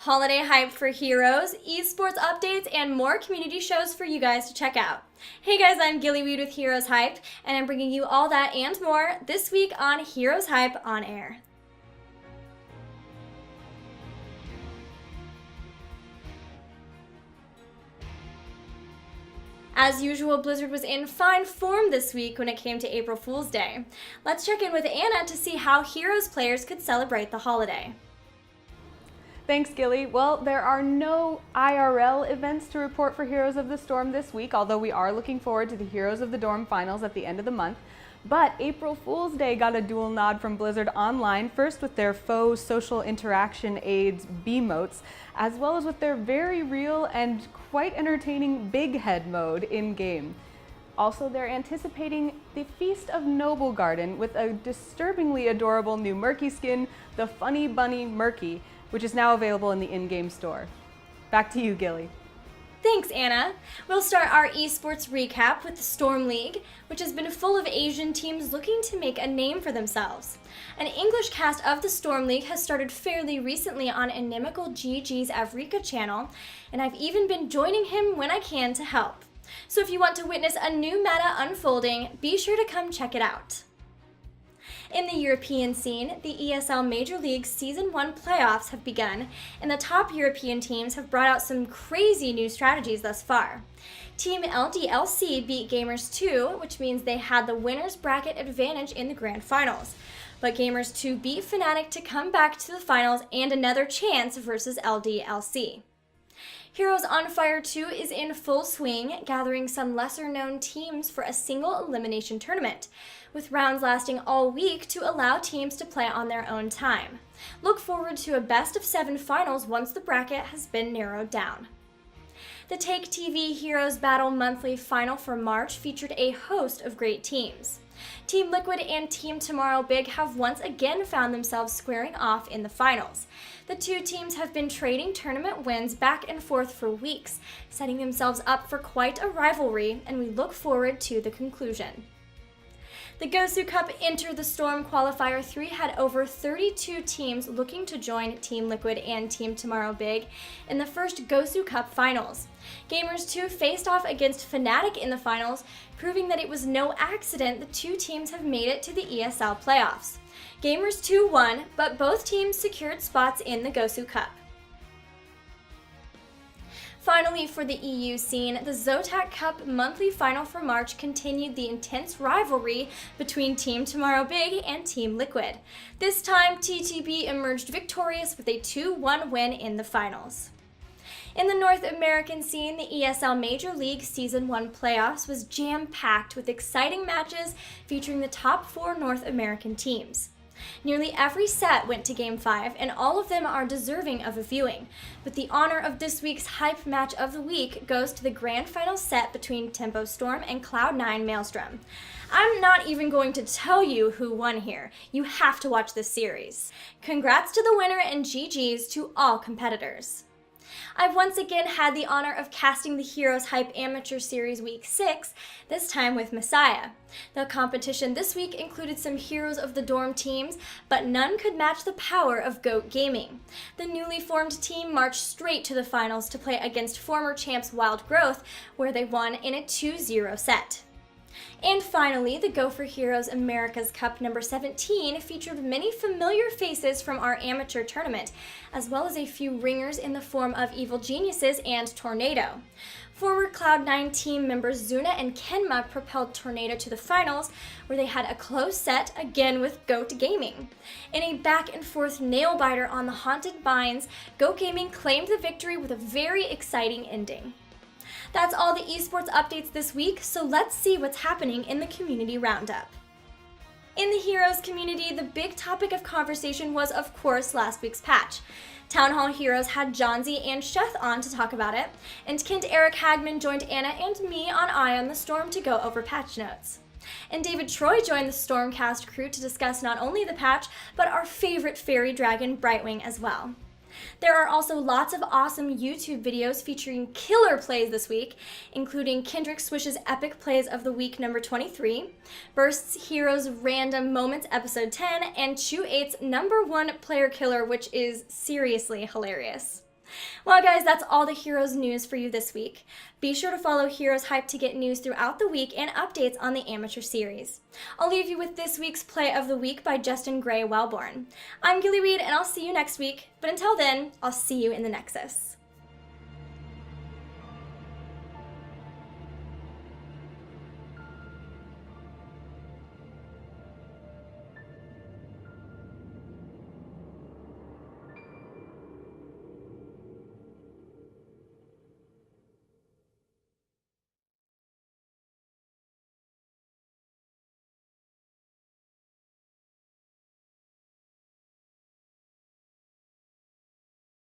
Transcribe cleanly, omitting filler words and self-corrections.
Holiday hype for heroes, esports updates, and more community shows for you guys to check out. Hey guys, I'm Gillyweed with Heroes Hype, and I'm bringing you all that and more this week on Heroes Hype on Air. As usual, Blizzard was in fine form this week when it came to April Fool's Day. Let's check in with Anna to see how Heroes players could celebrate the holiday. Thanks, Gilly. Well, there are no IRL events to report for Heroes of the Storm this week, although we are looking forward to the Heroes of the Dorm finals at the end of the month. But April Fool's Day got a dual nod from Blizzard Online, first with their faux social interaction aids B-motes, as well as with their very real and quite entertaining Big Head mode in-game. Also, they're anticipating the Feast of Noble Garden with a disturbingly adorable new Murky skin, the Funny Bunny Murky, which is now available in the in-game store. Back to you, Gilly. Thanks, Anna. We'll start our esports recap with the Storm League, which has been full of Asian teams looking to make a name for themselves. An English cast of the Storm League has started fairly recently on Inimical GG's Avrika channel, and I've even been joining him when I can to help. So if you want to witness a new meta unfolding, be sure to come check it out. In the European scene, the ESL Major League Season 1 playoffs have begun, and the top European teams have brought out some crazy new strategies thus far. Team LDLC beat Gamers 2, which means they had the winner's bracket advantage in the grand finals. But Gamers 2 beat Fnatic to come back to the finals and another chance versus LDLC. Heroes on Fire 2 is in full swing, gathering some lesser-known teams for a single elimination tournament, with rounds lasting all week to allow teams to play on their own time. Look forward to a best-of-7 finals once the bracket has been narrowed down. The Take TV Heroes Battle Monthly Final for March featured a host of great teams. Team Liquid and Team Tomorrow Big have once again found themselves squaring off in the finals. The two teams have been trading tournament wins back and forth for weeks, setting themselves up for quite a rivalry, and we look forward to the conclusion. The Gosu Cup Enter the Storm Qualifier 3 had over 32 teams looking to join Team Liquid and Team Tomorrow Big in the first Gosu Cup finals. Gamers 2 faced off against Fnatic in the finals, proving that it was no accident the two teams have made it to the ESL playoffs. Gamers 2 won, but both teams secured spots in the Gosu Cup. Finally, for the EU scene, the Zotac Cup monthly final for March continued the intense rivalry between Team Tomorrow Big and Team Liquid. This time, TTB emerged victorious with a 2-1 win in the finals. In the North American scene, the ESL Major League Season 1 playoffs was jam-packed with exciting matches featuring the top 4 North American teams. Nearly every set went to Game 5, and all of them are deserving of a viewing. But the honor of this week's hype match of the week goes to the grand final set between Tempo Storm and Cloud9 Maelstrom. I'm not even going to tell you who won here. You have to watch this series. Congrats to the winner and GG's to all competitors. I've once again had the honor of casting the Heroes Hype Amateur Series Week 6, this time with Messiah. The competition this week included some Heroes of the Dorm teams, but none could match the power of GOAT Gaming. The newly formed team marched straight to the finals to play against former champs Wild Growth, where they won in a 2-0 set. And finally, the Go for Heroes America's Cup number 17 featured many familiar faces from our amateur tournament, as well as a few ringers in the form of Evil Geniuses and Tornado. Former Cloud9 team members Zuna and Kenma propelled Tornado to the finals, where they had a close set again with GOAT Gaming. In a back-and-forth nail-biter on the Haunted Mines, GOAT Gaming claimed the victory with a very exciting ending. That's all the esports updates this week, so let's see what's happening in the community roundup. In the Heroes community, the big topic of conversation was, of course, last week's patch. Town Hall Heroes had Johnsy and Sheth on to talk about it, and Kent Eric Hagman joined Anna and me on Eye on the Storm to go over patch notes. And David Troy joined the Stormcast crew to discuss not only the patch, but our favorite fairy dragon, Brightwing, as well. There are also lots of awesome YouTube videos featuring killer plays this week, including Kendrick Swish's Epic Plays of the Week number 23, Burst's Heroes Random Moments episode 10, and Chu8's number 1 player killer, which is seriously hilarious. Well, guys, that's all the Heroes news for you this week. Be sure to follow Heroes Hype to get news throughout the week and updates on the amateur series. I'll leave you with this week's Play of the Week by Justin Gray Wellborn. I'm Gilly Reed, and I'll see you next week. But until then, I'll see you in the Nexus.